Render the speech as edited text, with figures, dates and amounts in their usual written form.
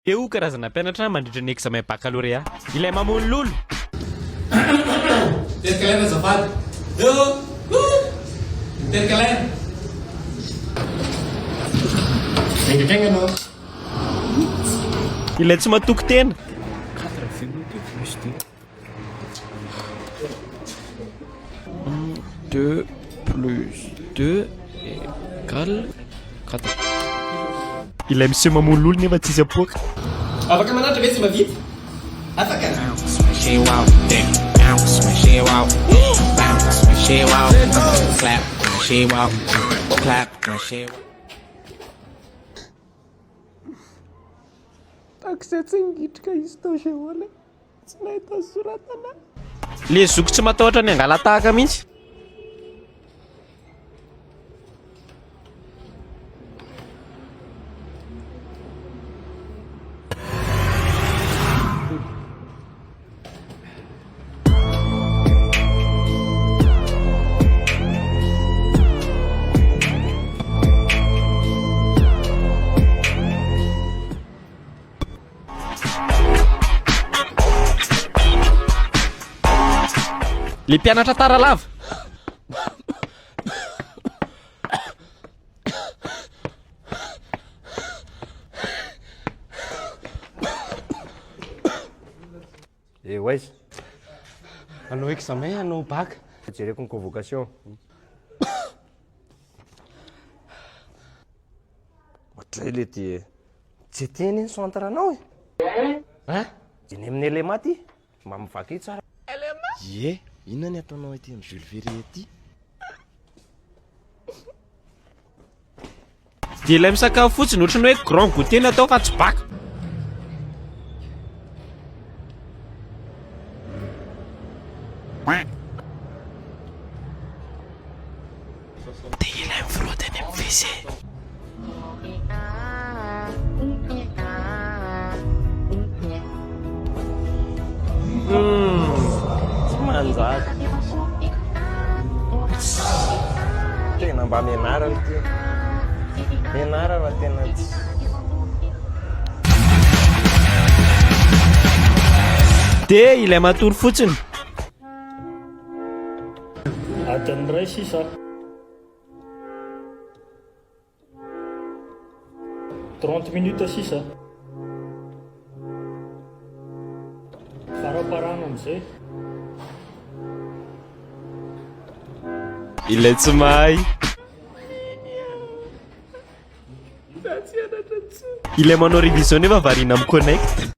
Eo karazana mpianatra mandritra ny examen baccalauréat. Ilay mamono lolo. Terkalaina azafady. Terkalaina. Aingaikainga anao. Ilay tsy matoky tena. 2 plus 2 égale 4. Ilay monsieur mamono lolo nefa tsisy apoaka. Afaka manatra ve tsy mavita? Afaka. Taksatsingitra izy tao Géola. Tsy nahita soratana. Le zoko tsy matahotra ny angala tahaka mihitsy. Le mpianatra taralava. Waiza. Anao examen, anao bac. Jereko ny convocation. Ohatray le ty tsy teny ny centre anao e. Eny amin'ny élément ty. Mba mivaky tsara. Ye, inona ny ataonao ety amin'ny Jules Ferry ety? Dia ilay misakafo fotsiny ohatrany hoe grand goûter natao fa tsy baka. Dia ilay mifrody any amin'ny WC. Manjaka. Tena mba mianarana ty. Mianarana tena tsy. Dia ilay matory fotsiny. Adiny ray sisa. 30 minutes sisa. Faraparano amizay. Ilay tsy mahay. Ilay manao révision nefa variana amin'ny connect.